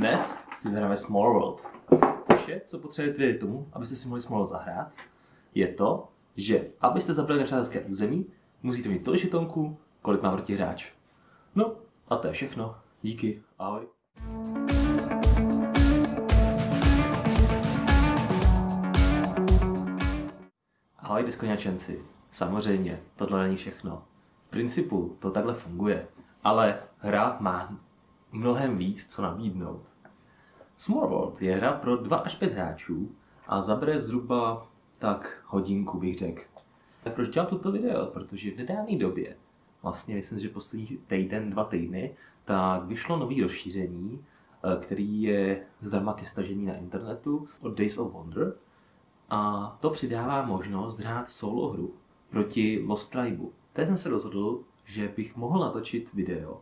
Dnes si zahráme Small World. Vše, co potřebujete vědět tomu, abyste si mohli Small World zahrát, je to, že abyste zabrali nepřátelské území, musíte mít tolik žetonků, kolik má protihráč. No, a to je všechno. Díky, ahoj. Ahoj deskoňačenci. Samozřejmě, tohle není všechno. V principu to takhle funguje, ale hra má mnohem víc co nabídnout. Small World je hra pro 2 až 5 hráčů a zabere zhruba tak hodinku, bych řekl. Proč dělám toto video? Protože v nedávné době, vlastně myslím, že poslední týden, 2 týdny, tak vyšlo nový rozšíření, který je zdarma ke stažení na internetu od Days of Wonder. A to přidává možnost hrát solo hru proti Lost Tribu. Teď jsem se rozhodl, že bych mohl natočit video,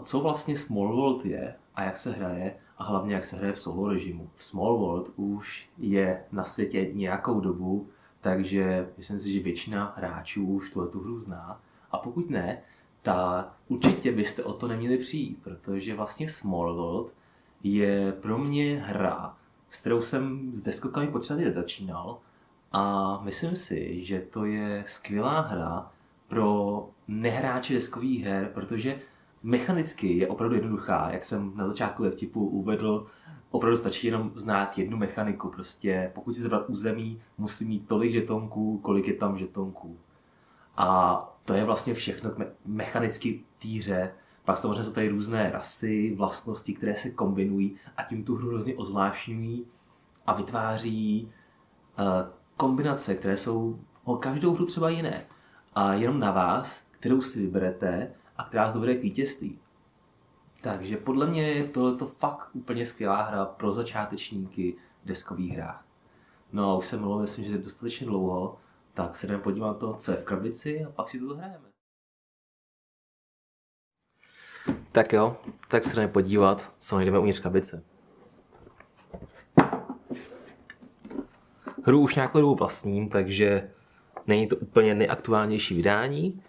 co vlastně Small World je a jak se hraje a hlavně jak se hraje v solo režimu. Small World už je na světě nějakou dobu, takže myslím si, že většina hráčů už tu hru zná. A pokud ne, tak určitě byste o to neměli přijít, protože vlastně Small World je pro mě hra, s kterou jsem s deskokami počítače začínal a myslím si, že to je skvělá hra pro nehráče deskových her, protože mechanicky je opravdu jednoduchá, jak jsem na začátku ve vtipu uvedl, opravdu stačí jenom znát jednu mechaniku, prostě pokud si zabrat území, musí mít tolik žetonků, kolik je tam žetonků. A to je vlastně všechno mechanicky té hře. Pak samozřejmě jsou tady různé rasy, vlastnosti, které se kombinují a tím tu hru hrozně ozvláštňují a vytváří kombinace, které jsou o každou hru třeba jiné. A jenom na vás, kterou si vyberete a která vás dovede k vítězství. Takže podle mě je to fakt úplně skvělá hra pro začátečníky v deskových hrách. No a už jsem mluvil, myslím, že je dostatečně dlouho, tak se jdeme podívat to, co je v krabici a pak si to zahrajeme. Tak jo, tak se jdeme podívat, co najdeme uvnitř krabice. Hru už nějakou dobu vlastním, takže není to úplně nejaktuálnější vydání,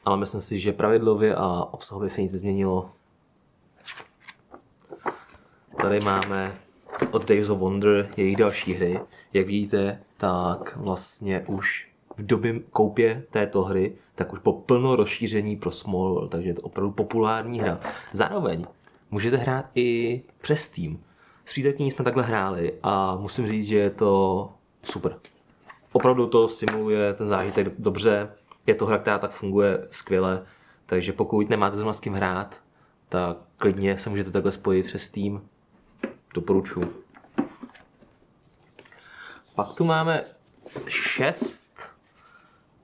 ale myslím si, že pravidlově a obsahově se nic nezměnilo. Tady máme od Days of Wonder jejich další hry. Jak vidíte, tak vlastně už v době koupě této hry, tak už po plno rozšíření pro Small World, takže je to opravdu populární hra. Zároveň můžete hrát i přes Steam. S přítelkyní jsme takhle hráli a musím říct, že je to super. Opravdu to simuluje ten zážitek dobře, je to hra, která tak funguje skvěle, takže pokud nemáte zrovna s kým hrát, tak klidně se můžete takhle spojit přes Steam. Doporučuji. Pak tu máme 6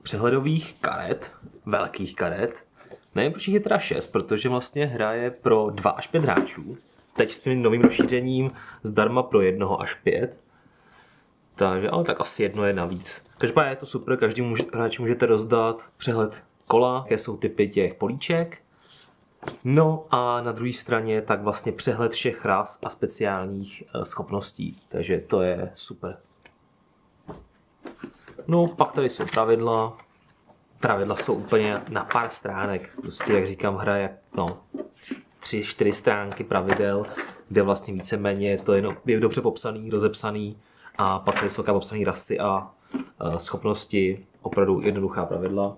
přehledových karet, velkých karet. Nevím, proč jich je teda 6, protože vlastně hra je pro 2 až 5 hráčů. Teď s tím novým rozšířením zdarma pro 1 až 5. Takže, ale tak asi jedno je navíc. Každopádně je to super, každému hráči můžete rozdat přehled kola, jaké jsou typy těch políček. No a na druhé straně tak vlastně přehled všech ras a speciálních schopností. Takže to je super. No pak tady jsou pravidla. Pravidla jsou úplně na pár stránek. Prostě jak říkám, hra je 3-4 stránky pravidel, kde vlastně víceméně to je dobře popsaný, rozepsaný. A pak tady jsou popsané rasy a schopnosti, opravdu jednoduchá pravidla.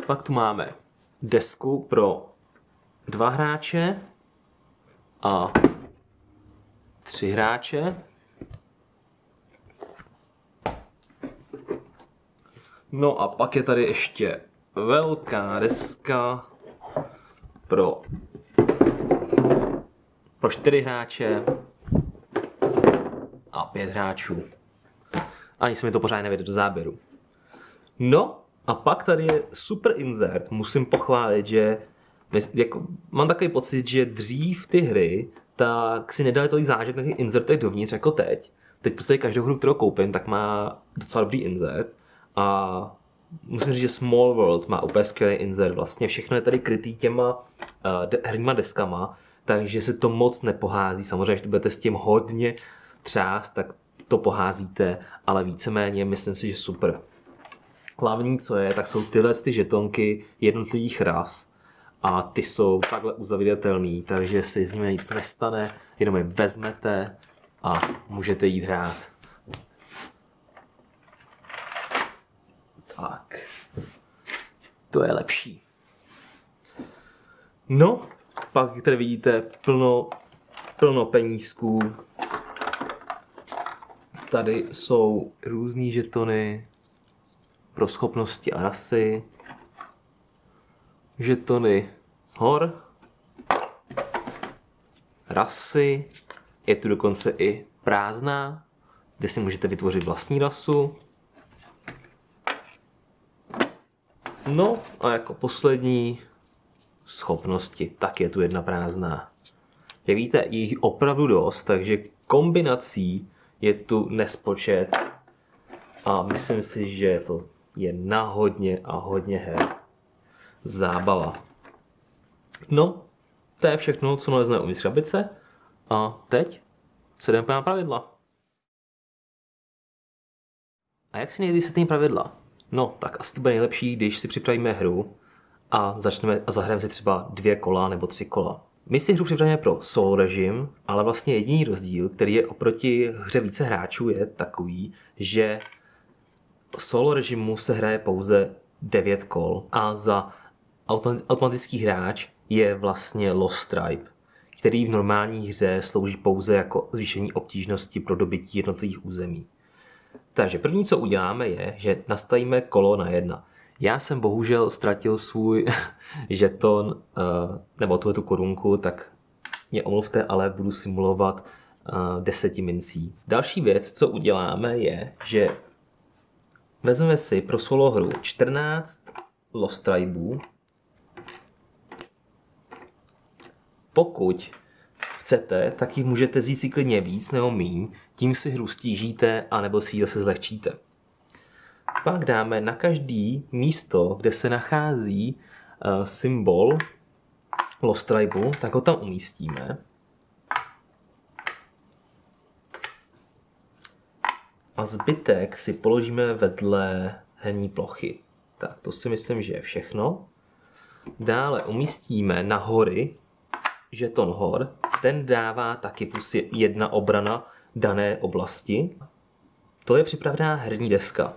Pak tu máme desku pro 2 hráče a 3 hráče. No a pak je tady ještě velká deska pro 4 hráče a 5 hráčů. Ani se mi to pořád nevede do záběru. No a pak tady je super insert. Musím pochválit, že mám takový pocit, že dřív ty hry tak si nedali tolik zážit na těch insertech dovnitř jako teď. Teď prostě každou hru, kterou koupím, tak má docela dobrý insert. A musím říct, že Small World má úplně skvělý insert. Vlastně všechno je tady krytý těma herníma deskama, takže se to moc nepohází. Samozřejmě, když budete s tím hodně třást, tak to poházíte, ale víceméně myslím si, že super. Hlavní, co je, tak jsou tyhle ty žetonky jednotlivých ras a ty jsou takhle uzavíratelný, takže si s nimi nic nestane, jenom je vezmete a můžete jít hrát. Tak, to je lepší. No, pak tady vidíte plno penízků. Tady jsou různý žetony pro schopnosti a rasy. Žetony hor. Rasy. Je tu dokonce i prázdná, kde si můžete vytvořit vlastní rasu. No a jako poslední schopnosti, tak je tu jedna prázdná. Jak víte, je jich opravdu dost, takže kombinací je tu nespočet a myslím si, že to je na hodně a hodně her. Zábava. No, to je všechno, co nalezne uvnitř krabice a teď se jdeme na pravidla. A jak si nejde vysvětlím pravidla? No, tak asi to bude nejlepší, když si připravíme hru a zahrajeme si třeba 2 kola nebo 3 kola. My si hru připravíme pro solo režim, ale vlastně jediný rozdíl, který je oproti hře více hráčů, je takový, že v solo režimu se hraje pouze 9 kol a za automatický hráč je vlastně Lost Tribe, který v normální hře slouží pouze jako zvýšení obtížnosti pro dobytí jednotlivých území. Takže první, co uděláme, je, že nastavíme kolo na 1. Já jsem bohužel ztratil svůj žeton, nebo tu korunku, tak mě omluvte, ale budu simulovat 10 mincí. Další věc, co uděláme, je, že vezmeme si pro solo hru 14 Lost Tribeů. Pokud chcete, tak jich můžete vzít si klidně víc nebo míň, tím si hru stížíte, anebo si ji zase zlehčíte. Pak dáme na každý místo, kde se nachází symbol Lost Tribeu, tak ho tam umístíme. A zbytek si položíme vedle herní plochy. Tak to si myslím, že je všechno. Dále umístíme na hory žeton hor. Ten dává taky plus 1 obrana dané oblasti. To je připravená herní deska.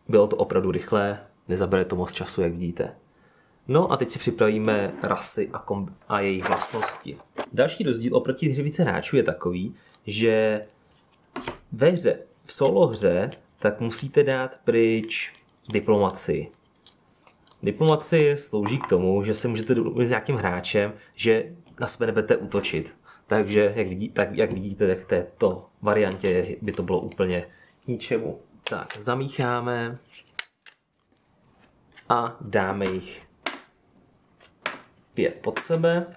Bylo to opravdu rychlé, nezabere to moc času, jak vidíte. No a teď si připravíme rasy a jejich vlastnosti. Další rozdíl oproti hře více hráčů je takový, že ve hře, v solo hře, tak musíte dát pryč diplomacii. Diplomacie slouží k tomu, že se můžete domluvit s nějakým hráčem, že na sebe nebudete útočit. Takže, jak vidíte, tak v této variantě by to bylo úplně k ničemu. Tak, zamícháme a dáme jich 5 pod sebe.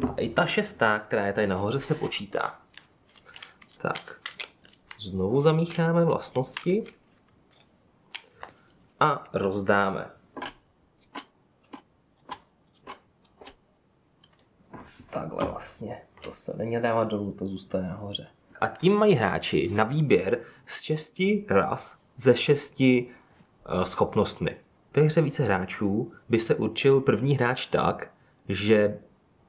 A i ta 6, která je tady nahoře, se počítá. Tak, znovu zamícháme vlastnosti a rozdáme. Takhle vlastně. To se není dávat dolů, to zůstane nahoře. A tím mají hráči na výběr z 6 ras ze 6 schopnostmi. Ve hře více hráčů by se určil první hráč tak, že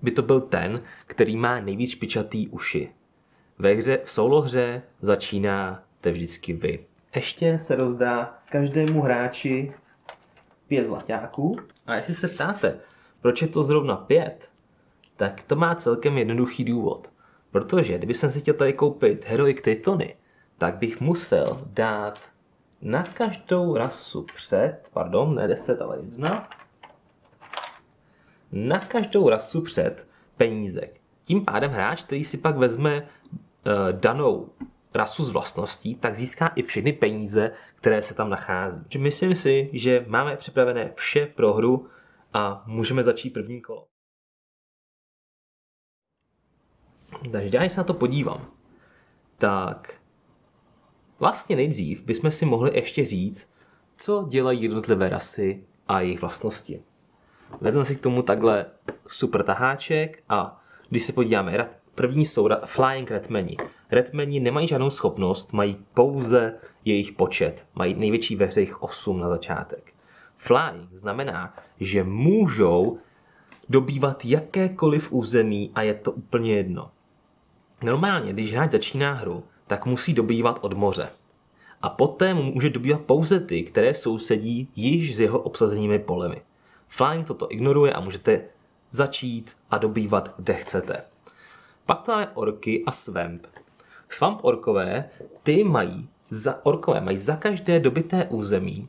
by to byl ten, který má nejvíc špičatý uši. Ve hře, v solo hře začínáte vždycky vy. Ještě se rozdá každému hráči 5 zlaťáků. A jestli se ptáte, proč je to zrovna 5, tak to má celkem jednoduchý důvod. Protože kdyby jsem si chtěl tady koupit Heroic Tritony, tak bych musel dát na každou rasu ne 10, ale 1, na každou rasu před penízek. Tím pádem hráč, který si pak vezme danou rasu z vlastností, tak získá i všechny peníze, které se tam nachází. Myslím si, že máme připravené vše pro hru a můžeme začít první kolo. Takže já se na to podívám, tak vlastně nejdřív bychom si mohli ještě říct, co dělají jednotlivé rasy a jejich vlastnosti. Vezmeme si k tomu takhle super taháček a když se podíváme, první jsou Flying Redmeni. Redmeni nemají žádnou schopnost, mají pouze jejich počet. Mají největší ve hře jich 8 na začátek. Flying znamená, že můžou dobývat jakékoliv území a je to úplně jedno. Normálně, když hráč začíná hru, tak musí dobývat od moře. A poté může dobývat pouze ty, které sousedí již s jeho obsazenými polemi. Flying toto ignoruje a můžete začít a dobývat, kde chcete. Pak to máme orky a swamp. Swamp orkové, orkové mají za každé dobyté území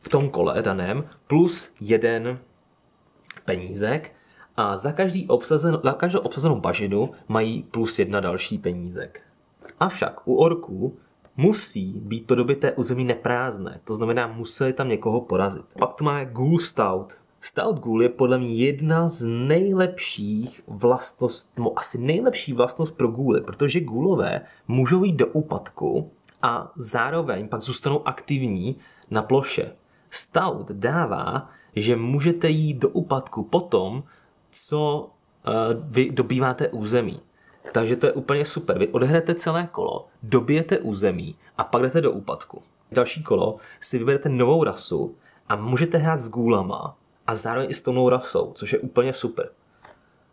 v tom kole daném plus 1 penízek a za každou obsazenou bažinu mají plus 1 další penízek. Avšak u orků musí být to dobyté území neprázdné, to znamená, museli tam někoho porazit. Pak tu máme Ghoul Stout. Stout Ghoul je podle mě jedna z nejlepších vlastností, asi nejlepší vlastnost pro ghouly, protože ghoulové můžou jít do úpadku a zároveň pak zůstanou aktivní na ploše. Stout dává, že můžete jít do úpadku potom, co vy dobýváte území. Takže to je úplně super. Vy odehrajete celé kolo, dobijete území a pak jdete do úpadku. Další kolo si vyberete novou rasu a můžete hrát s ghoulama a zároveň i s tou novou rasou, což je úplně super.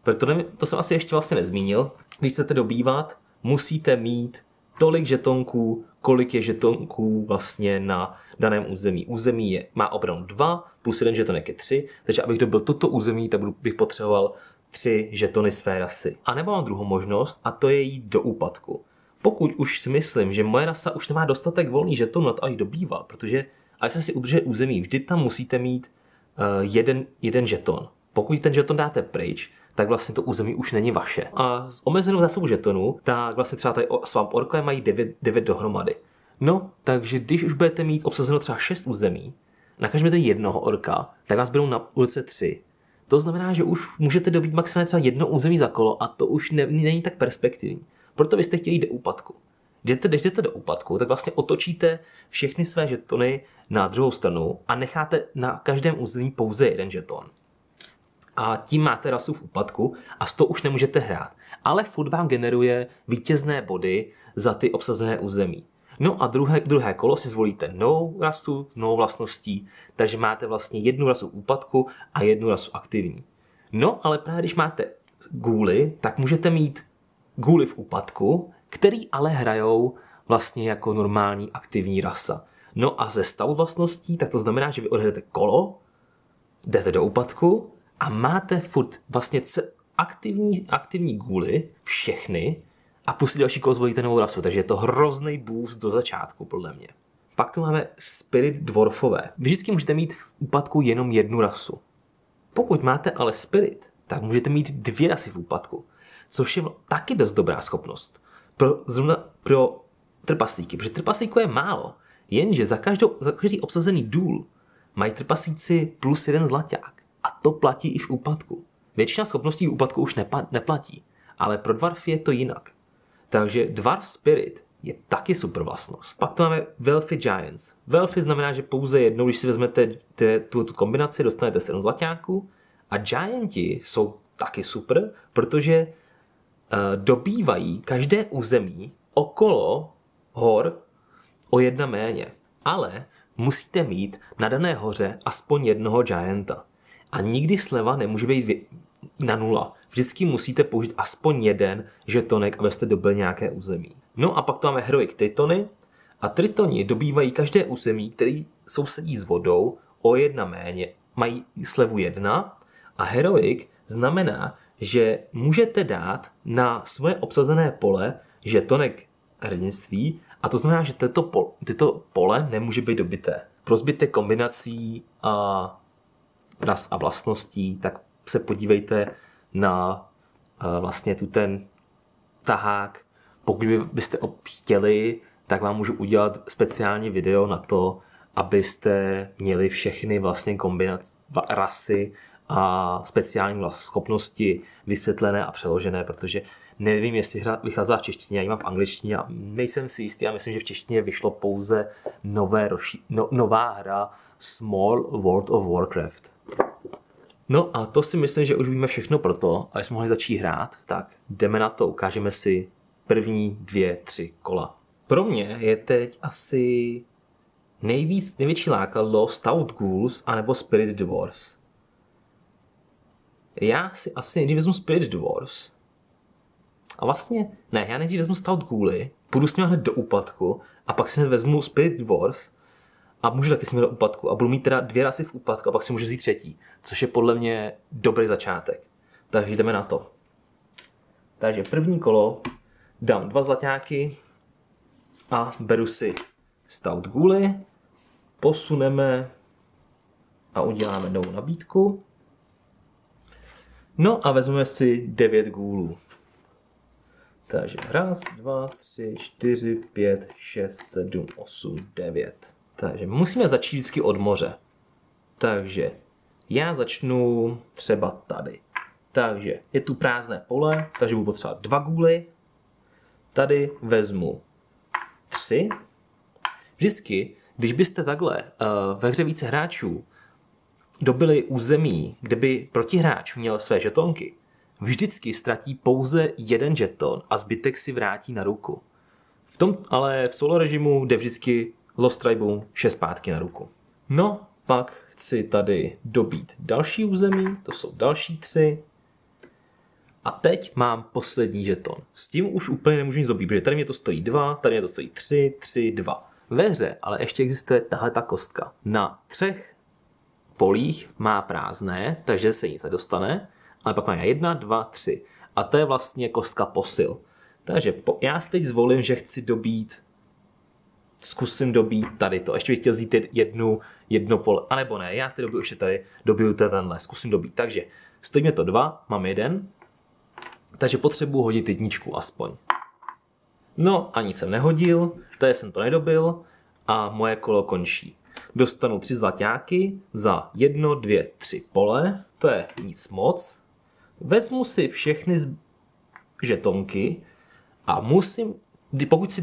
Protože to jsem asi ještě vlastně nezmínil. Když chcete dobývat, musíte mít tolik žetonků, kolik je žetonků vlastně na daném území. Území má opravdu 2, plus 1 žetonek je 3, takže abych dobil toto území, tak bych potřeboval 3 žetony své rasy. A nebo mám druhou možnost, a to je jít do úpadku. Pokud už si myslím, že moje rasa už nemá dostatek volný žetonů na to, až dobývat, protože až se si udržet území, vždy tam musíte mít jeden žeton. Pokud ten žeton dáte pryč, tak vlastně to území už není vaše. A s omezenou zásobou žetonů, tak vlastně třeba tady Swamp orkové mají 9 dohromady. No, takže když už budete mít obsazeno třeba 6 území, na každém jednoho orka, tak vás budou na ulice 3. To znamená, že už můžete dobít maximálně třeba 1 území za kolo a to už není tak perspektivní. Proto byste chtěli jít do úpadku. Když jdete do úpadku, tak vlastně otočíte všechny své žetony na druhou stranu a necháte na každém území pouze jeden žeton. A tím máte rasu v úpadku a z toho už nemůžete hrát. Ale furt vám generuje vítězné body za ty obsazené území. No a druhé kolo si zvolíte novou rasu s novou vlastností, takže máte vlastně 1 rasu v úpadku a 1 rasu aktivní. No ale právě když máte ghouly, tak můžete mít ghouly v úpadku, který ale hrajou vlastně jako normální aktivní rasa. No a ze stavu vlastností, tak to znamená, že vy odhrajete kolo, jdete do úpadku a máte furt vlastně aktivní ghouly, všechny, a plus další kolo zvolíte novou rasu, takže je to hrozný boost do začátku, podle mě. Pak tu máme Spirit dwarfové. Vy vždycky můžete mít v úpadku jenom 1 rasu. Pokud máte ale Spirit, tak můžete mít 2 rasy v úpadku, což je taky dost dobrá schopnost. Zrovna pro trpaslíky, protože trpaslíků je málo, jenže za každý obsazený důl mají trpaslíci plus 1 zlaťák. A to platí i v úpadku. Většina schopností v úpadku už neplatí, ale pro dwarfy je to jinak. Takže Dwarf Spirit je taky super vlastnost. Pak tu máme Wealthy Giants. Wealthy znamená, že pouze jednou, když si vezmete tu kombinaci, dostanete 7 zlaťáků. A Gianti jsou taky super, protože dobývají každé území okolo hor o 1 méně. Ale musíte mít na dané hoře aspoň 1 Gianta. A nikdy sleva nemůže být na 0. Vždycky musíte použít aspoň 1 žetonek, abyste dobili nějaké území. No a pak tu máme Heroic Tritony. A Tritoni dobývají každé území, který sousedí s vodou o 1 méně. Mají slevu 1. A Heroic znamená, že můžete dát na svoje obsazené pole žetonek hrdinství a to znamená, že tyto pole nemůže být dobité. Pro zbytek kombinací a ras a vlastností, tak se podívejte na vlastně ten tahák. Pokud byste chtěli, tak vám můžu udělat speciální video na to, abyste měli všechny vlastně kombinace rasy a speciální schopnosti vysvětlené a přeložené, protože nevím, jestli hra vycházela v češtině, já ji mám v angličtině a nejsem si jistý, já myslím, že v češtině vyšlo pouze nová hra Small World of Warcraft. No a to si myslím, že už víme všechno pro to, aby jsme mohli začít hrát, tak jdeme na to, ukážeme si první 2, 3 kola. Pro mě je teď asi největší lákadlo Stout Ghouls anebo Spirit Dwarfs. Já si asi nejdřív vezmu Spirit Dwarfs. A vlastně, ne, já nejdřív vezmu Stout Ghouly, půjdu s nimi hned do úpadku a pak si hned vezmu Spirit Dwarfs a můžu taky s nimi do úpadku a budu mít teda 2 rasy v úpadku a pak si můžu vzít 3, což je podle mě dobrý začátek. Takže jdeme na to. Takže první kolo dám 2 zlaťáky a beru si Stout Ghouly, posuneme a uděláme novou nabídku. No a vezmeme si 9 ghoulů. Takže 1, 2, 3, 4, 5, 6, 7, 8, 9. Takže musíme začít vždycky od moře. Takže já začnu třeba tady. Takže je tu prázdné pole, takže budu potřebovat 2 gouly. Tady vezmu 3. Vždycky, když byste takhle ve hře více hráčů dobili území, kde by protihráč měl své žetonky, vždycky ztratí pouze 1 žeton a zbytek si vrátí na ruku. Ale v solo režimu jde vždycky Lost Tribe 6 zpátky na ruku. No, pak chci tady dobít další území, to jsou další 3. A teď mám poslední žeton. S tím už úplně nemůžu nic dobít, protože tady mě to stojí 2, tady mě to stojí 3, 3, 2. Ve hře ale ještě existuje tahle ta kostka. Na 3 polích má prázdné, takže se nic nedostane, ale pak má 1, 2, 3. A to je vlastně kostka posil. Takže já si teď zvolím, že chci zkusím dobít tady to. Ještě bych chtěl vzít jedno pole, anebo ne, já teď dobiju ještě tady, dobiju tenhle, zkusím dobít. Takže stojí mě to 2, mám 1, takže potřebuji hodit 1 aspoň. No a nic jsem nehodil, tady jsem to nedobil a moje kolo končí. Dostanu 3 zlaťáky za 1, 2, 3 pole, to je nic moc. Vezmu si všechny žetonky a musím,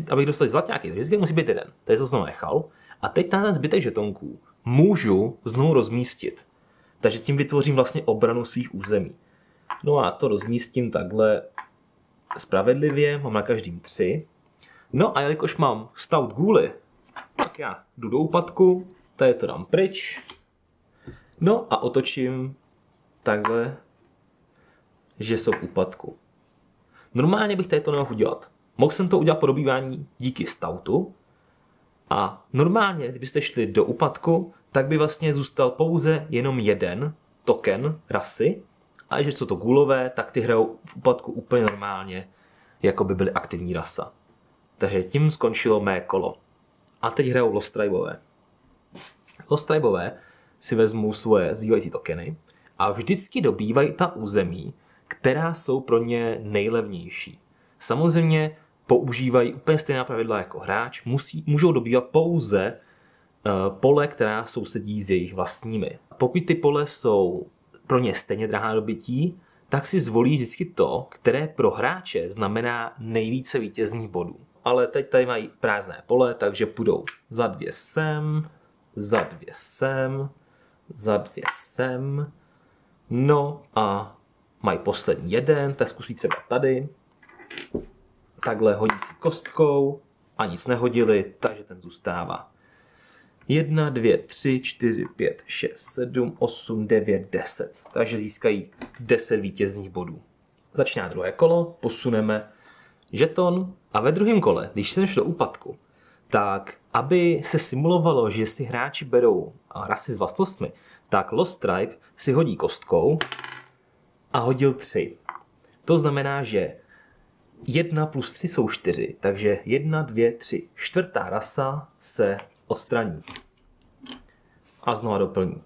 abych dostal zlaťáky, tak vždycky musí být 1, tady jsem znovu nechal. A teď ten zbytek žetonků můžu znovu rozmístit. Takže tím vytvořím vlastně obranu svých území. No a to rozmístím takhle spravedlivě, mám na každým 3. No a jelikož mám Stout Ghouly, tak já jdu do úpadku, tady to dám pryč. No a otočím takhle, že jsou v úpadku. Normálně bych tady to nemohl udělat. Mohl jsem to udělat po dobývání díky Stoutu. A normálně, kdybyste šli do úpadku, tak by vlastně zůstal pouze jenom 1 token rasy. A že jsou to ghoulové, tak ty hrajou v úpadku úplně normálně, jako by byly aktivní rasa. Takže tím skončilo mé kolo. A teď hrajou Lost Tribeové. Lost Tribeové si vezmou svoje zbývající tokeny a vždycky dobývají ta území, která jsou pro ně nejlevnější. Samozřejmě používají úplně stejná pravidla jako hráč, můžou dobývat pouze pole, která sousedí s jejich vlastními. Pokud ty pole jsou pro ně stejně drahá dobytí, tak si zvolí vždycky to, které pro hráče znamená nejvíce vítězných bodů. Ale teď tady mají prázdné pole, takže půjdou za 2 sem, za 2 sem, za 2 sem. No a mají poslední 1, tak zkusí třeba tady. Takhle hodí si kostkou a nic nehodili, takže ten zůstává. 1, 2, 3, 4, 5, 6, 7, 8, 9, 10. Takže získají 10 vítězných bodů. Začíná druhé kolo, posuneme žeton a ve druhém kole, když jsem šel do úpadku, tak aby se simulovalo, že si hráči berou rasy s vlastnostmi, tak Lost Tribe si hodí kostkou a hodil 3. To znamená, že 1 plus 3 jsou 4, takže 1, 2, 3. 4. rasa se odstraní a znova doplní.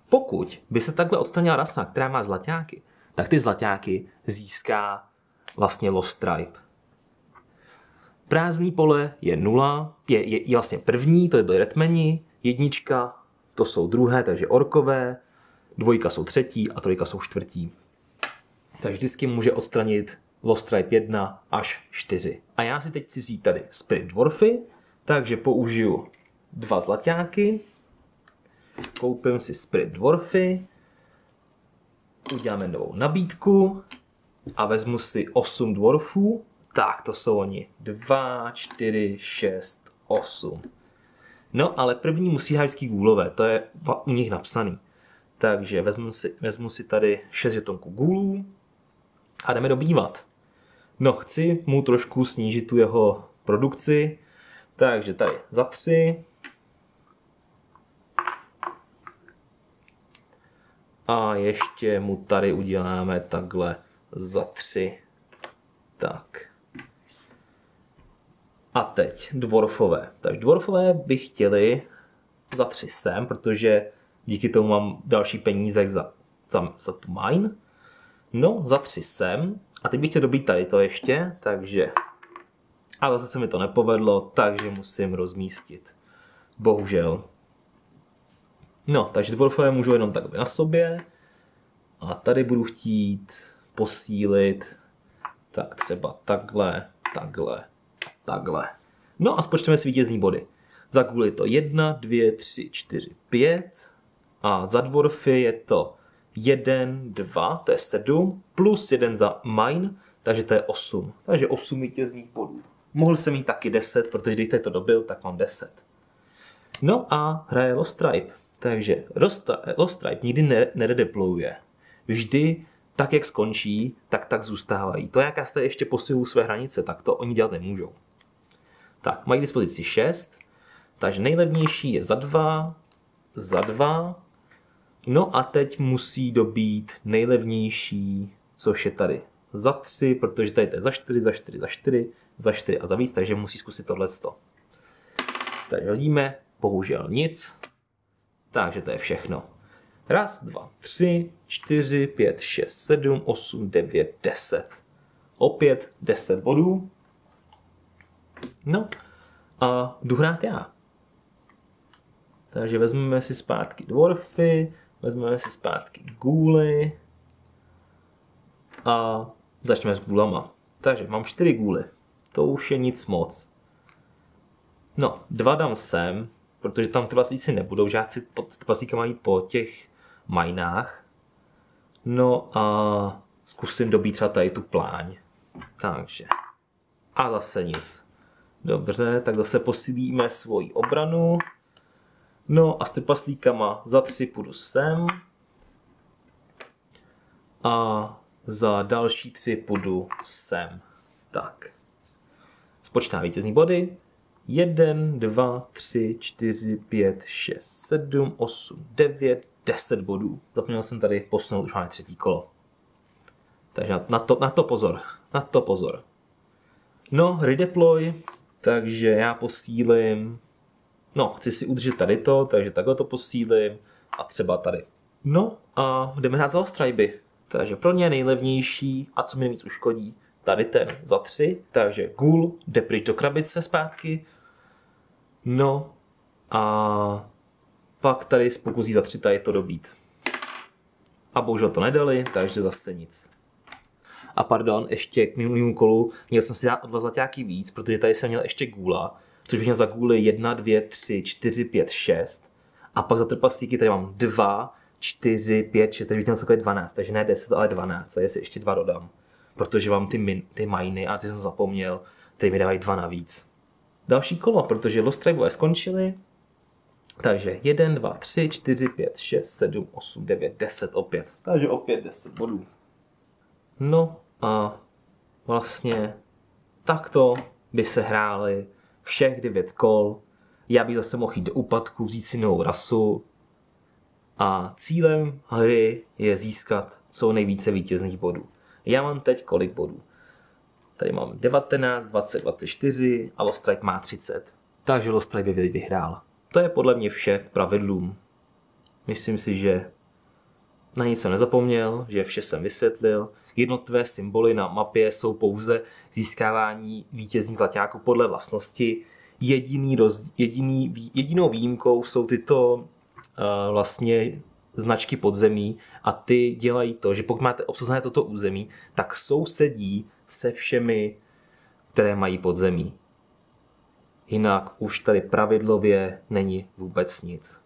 Pokud by se takhle odstranila rasa, která má zlaťáky, tak ty zlaťáky získá vlastně Lost Tribe. Prázdný pole je 0, je vlastně první, to byly Redmeni, 1, to jsou druhé, takže orkové, 2 jsou třetí a 3 jsou čtvrtí. Takže vždycky může odstranit Lost Tribe 1 až 4. A já si teď chci vzít tady Spirit Dwarfy, takže použiju 2 zlaťáky, koupím si Spirit Dwarfy, uděláme novou nabídku a vezmu si 8 dwarfů. Tak to jsou oni. 2, 4, 6, 8. No, ale první musí hrát vždycky gůlové, to je u nich napsaný. Takže vezmu si tady 6 žetonků gůlů a jdeme dobývat. No, chci mu trošku snížit tu jeho produkci, takže tady za 3. A ještě mu tady uděláme takhle za 3. Tak. A teď dvorfové. Takže dvorfové by chtěli za 3 sem, protože díky tomu mám další peníze za tu mine. No, za 3 sem. A teď bych chtěl dobít tady to ještě, takže... Ale zase se mi to nepovedlo, takže musím rozmístit. Bohužel. No, takže dvorfové můžou jenom takhle na sobě. A tady budu chtít posílit tak třeba takhle, takhle, takhle. No a spočteme si vítězní body. Za gůly to 1, 2, 3, 4, 5. A za dvorfy je to 1, 2, to je 7, plus 1 za mine, takže to je 8. Takže 8 vítězných bodů. Mohl jsem mít taky 10, protože když to dobil, tak mám 10. No a hraje Lost Tribe. Takže Lost Tribe nikdy neredeployuje. Vždy tak, jak skončí, tak zůstávají. To, jak já jste ještě posilují své hranice, tak to oni dělat nemůžou. Tak, mají k dispozici 6. Takže nejlevnější je za 2, za 2. No a teď musí dobít nejlevnější, což je tady za 3, protože tady to je za 4, za 4, za 4, za 4 a za víc, takže musí zkusit tohleto. Takže hodíme, bohužel nic. Takže to je všechno. 1, 2, 3, 4, 5, 6, 7, 8, 9, 10. Opět 10 bodů. No a jdu hrát já. Takže vezmeme si zpátky dvorfy, vezmeme si zpátky gůly a začneme s gůlama. Takže mám 4 gůly, to už je nic moc. No, 2 dám sem, protože tam ty vlastníci nebudou, žáci vlastníka mají po těch majnách. No a zkusím dobít třeba tady tu pláň. Takže. A zase nic. Dobře, tak zase posílíme svoji obranu. No a s trpaslíkama za 3 půjdu sem. A za další 3 půjdu sem. Tak. Spočítám vítězní body. 1, 2, 3, 4, 5, 6, 7, 8, 9, 10 bodů. Zapomněl jsem tady posunout, už máme 3. kolo. Takže na to pozor. Na to pozor. No, redeploy. Takže já posílím. No, chci si udržet tady to, takže takhle to posílím. A třeba tady. No a jdeme hrát za Lost Tribe. Takže pro ně nejlevnější a co mi nejvíc uškodí, tady ten za 3. Takže ghoul jde pryč do krabice zpátky. No a pak tady pokusí za 3 tady to dobít. A bohužel to nedali, takže zase nic. A pardon, ještě k mému kolu, měl jsem si dát o 2 zlaťáky víc, protože tady jsem měl ještě gůla, což bych měl za gůly 1, 2, 3, 4, 5, 6. A pak za trpaslíky tady mám 2, 4, 5, 6, takže bych měl celkově 12, takže ne 10, ale 12, takže si ještě 2 dodám. Protože mám ty miny a ty jsem zapomněl, tady mi dávají 2 navíc. Další kolo, protože Lost Tribe skončily. Takže 1, 2, 3, 4, 5, 6, 7, 8, 9, 10 opět. Takže opět 10 bodů. No a vlastně takto by se hrály všech 9 kol. Já bych zase mohl jít do úpadku, vzít si novou rasu. A cílem hry je získat co nejvíce vítězných bodů. Já mám teď kolik bodů? Tady mám 19, 20, 24 a Lost Tribe má 30. Takže Lost Tribe vyhrál. To je podle mě vše k pravidlům. Myslím si, že na nic jsem nezapomněl, že vše jsem vysvětlil. Jednotlivé symboly na mapě jsou pouze získávání vítězných zlaťáků podle vlastnosti. Jedinou výjimkou jsou tyto vlastně značky podzemí a ty dělají to, že pokud máte obsazené toto území, tak sousedí se všemi, které mají podzemí. Jinak už tady pravidlově není vůbec nic.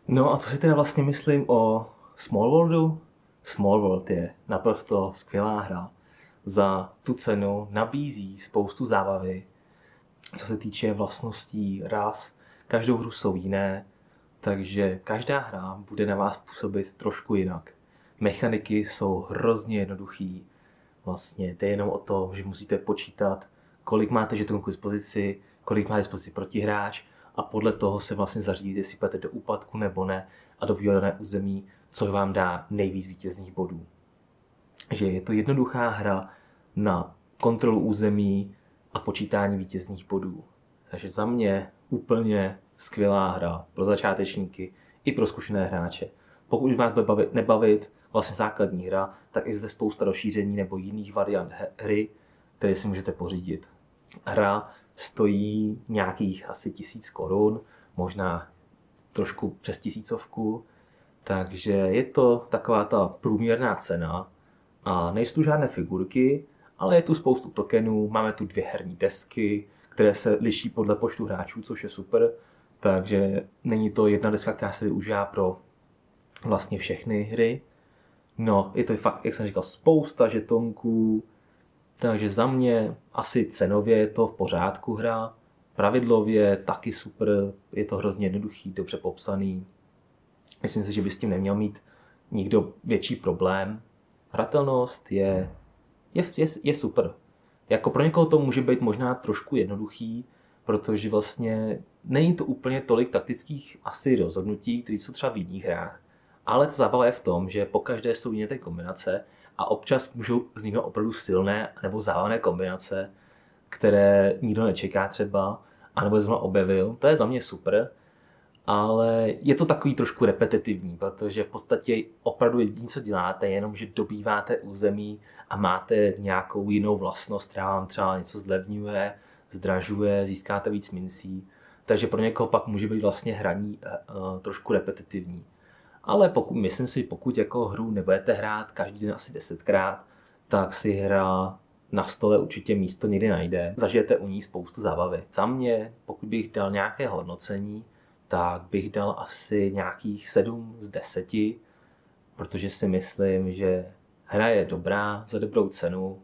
No a co si teda vlastně myslím o Small Worldu? Small World je naprosto skvělá hra. Za tu cenu nabízí spoustu zábavy. Co se týče vlastností ras, každou hru jsou jiné, takže každá hra bude na vás působit trošku jinak. Mechaniky jsou hrozně jednoduchý. Vlastně to je jenom o tom, že musíte počítat, kolik máte žetonů k dispozici, kolik má dispozici protihráč a podle toho se vlastně zařídíte, jestli půjdete do úpadku nebo ne a do výhodné území, co vám dá nejvíc vítězných bodů. Že je to jednoduchá hra na kontrolu území a počítání vítězných bodů. Takže za mě úplně skvělá hra pro začátečníky i pro zkušené hráče. Pokud vás bude nebavit vlastně základní hra, tak je zde spousta rozšíření nebo jiných variant hry, které si můžete pořídit. Hra stojí nějakých asi 1000 korun, možná trošku přes 1000, takže je to taková ta průměrná cena a nejsou tu žádné figurky, ale je tu spoustu tokenů, máme tu 2 herní desky, které se liší podle počtu hráčů, což je super, takže není to jedna deska, která se využívá pro vlastně všechny hry. No, je to fakt, jak jsem říkal, spousta žetonků, takže za mě asi cenově je to v pořádku hra, pravidlově taky super, je to hrozně jednoduchý, dobře popsaný. Myslím si, že by s tím neměl mít nikdo větší problém. Hratelnost je super. Jako pro někoho to může být možná trošku jednoduchý, protože vlastně není to úplně tolik taktických asi rozhodnutí, které jsou třeba v jiných hrách. Ale ta zábava je v tom, že pokaždé jsou jiné ty kombinace a občas můžou vzniknout opravdu silné nebo zábavné kombinace, které nikdo nečeká třeba, anebo je zrovna objevil. To je za mě super, ale je to takový trošku repetitivní, protože v podstatě opravdu jediné, co děláte, je jenom, že dobýváte území a máte nějakou jinou vlastnost, která vám třeba něco zlevňuje, zdražuje, získáte víc mincí, takže pro někoho pak může být vlastně hraní trošku repetitivní. Ale myslím si, pokud jako hru nebudete hrát každý den asi 10krát, tak si hra na stole určitě místo někdy najde. Zažijete u ní spoustu zábavy. Za mě, pokud bych dal nějaké hodnocení, tak bych dal asi nějakých 7 z 10, protože si myslím, že hra je dobrá za dobrou cenu,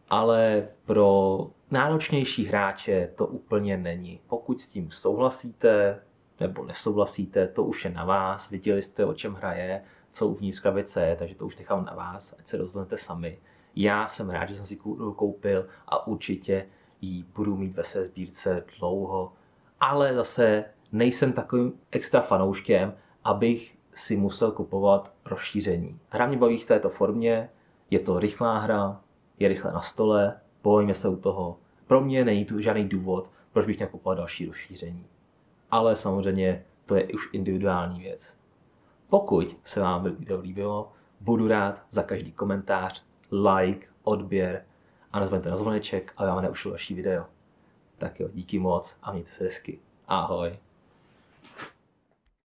ale pro náročnější hráče to úplně není. Pokud s tím souhlasíte nebo nesouhlasíte, to už je na vás, viděli jste, o čem hra je, co uvnitř krabice je, takže to už nechám na vás, ať se rozhodnete sami. Já jsem rád, že jsem si koupil a určitě ji budu mít ve své sbírce dlouho, ale zase nejsem takovým extra fanouškem, abych si musel kupovat rozšíření. Hra mě baví v této formě, je to rychlá hra, je rychle na stole, pobavíme se u toho. Pro mě není tu žádný důvod, proč bych měl kupovat další rozšíření. Ale samozřejmě to je už individuální věc. Pokud se vám video líbilo, budu rád za každý komentář, like, odběr a nezapomeňte na zvoneček, aby vám neušlo další video. Tak jo, díky moc a mějte se hezky. Ahoj.